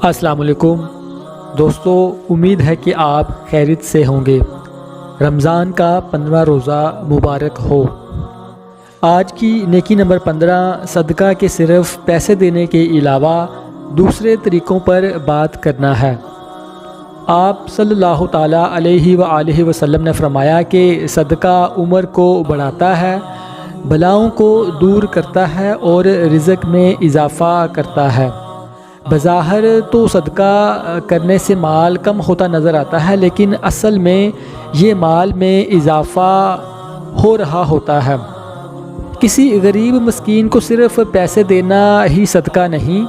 السلام علیکم دوستو، امید ہے کہ آپ خیریت سے ہوں گے۔ رمضان کا 15واں روزہ مبارک ہو۔ آج کی نیکی نمبر 15 صدقہ کے صرف پیسے دینے کے علاوہ دوسرے طریقوں پر بات کرنا ہے۔ آپ صلی اللہ تعالیٰ علیہ وآلہ وسلم نے فرمایا کہ صدقہ عمر کو بڑھاتا ہے، بلاؤں کو دور کرتا ہے اور رزق میں اضافہ کرتا ہے۔ بظاہر تو صدقہ کرنے سے مال کم ہوتا نظر آتا ہے، لیکن اصل میں یہ مال میں اضافہ ہو رہا ہوتا ہے۔ کسی غریب مسکین کو صرف پیسے دینا ہی صدقہ نہیں۔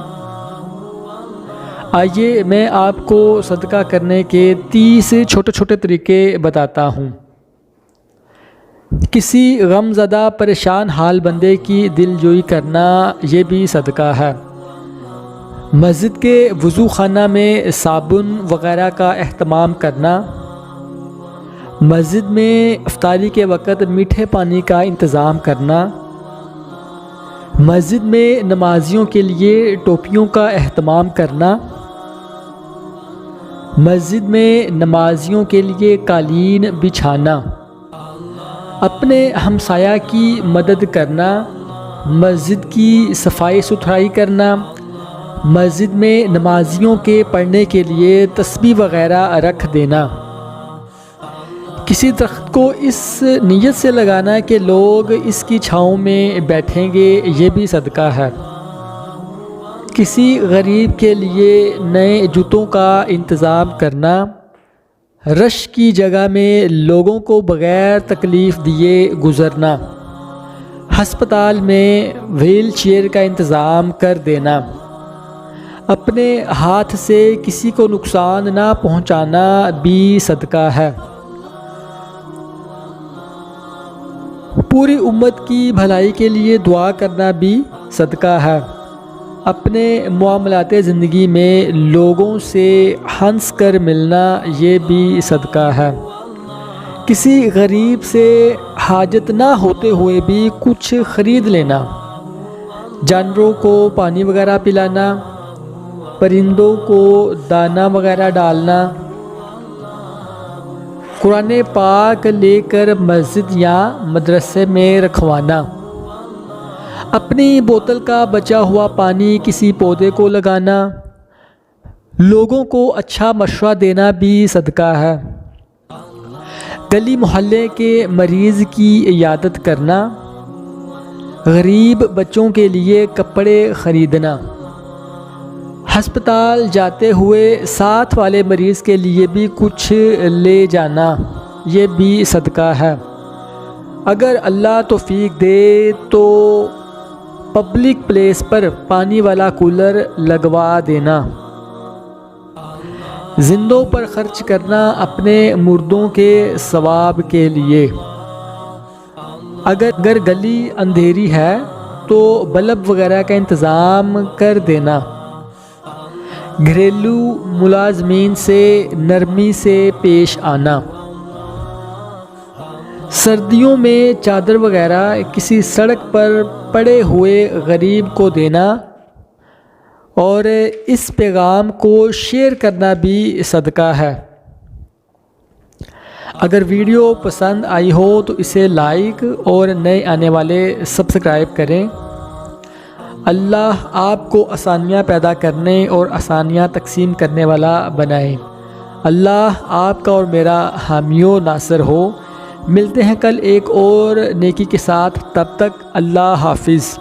آئیے میں آپ کو صدقہ کرنے کے 30 چھوٹے چھوٹے طریقے بتاتا ہوں۔ کسی غم زدہ پریشان حال بندے کی دل جوئی کرنا، یہ بھی صدقہ ہے۔ مسجد کے وضو خانہ میں صابن وغیرہ کا اہتمام کرنا، مسجد میں افطاری کے وقت میٹھے پانی کا انتظام کرنا، مسجد میں نمازیوں کے لیے ٹوپیوں کا اہتمام کرنا، مسجد میں نمازیوں کے لیے قالین بچھانا، اپنے ہمسایہ کی مدد کرنا، مسجد کی صفائی ستھرائی کرنا، مسجد میں نمازیوں کے پڑھنے کے لیے تسبیح وغیرہ رکھ دینا، کسی درخت کو اس نیت سے لگانا کہ لوگ اس کی چھاؤں میں بیٹھیں گے، یہ بھی صدقہ ہے۔ کسی غریب کے لیے نئے جوتوں کا انتظام کرنا، رش کی جگہ میں لوگوں کو بغیر تکلیف دیے گزرنا، ہسپتال میں وہیل چیئر کا انتظام کر دینا، اپنے ہاتھ سے کسی کو نقصان نہ پہنچانا بھی صدقہ ہے۔ پوری امت کی بھلائی کے لیے دعا کرنا بھی صدقہ ہے۔ اپنے معاملات زندگی میں لوگوں سے ہنس کر ملنا، یہ بھی صدقہ ہے۔ کسی غریب سے حاجت نہ ہوتے ہوئے بھی کچھ خرید لینا، جانوروں کو پانی وغیرہ پلانا، پرندوں کو دانہ وغیرہ ڈالنا، قرآن پاک لے کر مسجد یا مدرسے میں رکھوانا، اپنی بوتل کا بچا ہوا پانی کسی پودے کو لگانا، لوگوں کو اچھا مشورہ دینا بھی صدقہ ہے۔ گلی محلے کے مریض کی عیادت کرنا، غریب بچوں کے لیے کپڑے خریدنا، ہسپتال جاتے ہوئے ساتھ والے مریض کے لیے بھی کچھ لے جانا، یہ بھی صدقہ ہے۔ اگر اللہ توفیق دے تو پبلک پلیس پر پانی والا کولر لگوا دینا۔ زندوں پر خرچ کرنا اپنے مردوں کے ثواب کے لیے۔ اگر گلی اندھیری ہے تو بلب وغیرہ کا انتظام کر دینا۔ گھریلو ملازمین سے نرمی سے پیش آنا۔ سردیوں میں چادر وغیرہ کسی سڑک پر پڑے ہوئے غریب کو دینا اور اس پیغام کو شیئر کرنا بھی صدقہ ہے۔ اگر ویڈیو پسند آئی ہو تو اسے لائک اور نئے آنے والے سبسکرائب کریں۔ اللہ آپ کو آسانیاں پیدا کرنے اور آسانیاں تقسیم کرنے والا بنائے۔ اللہ آپ کا اور میرا حامی و ناصر ہو۔ ملتے ہیں کل ایک اور نیکی کے ساتھ، تب تک اللہ حافظ۔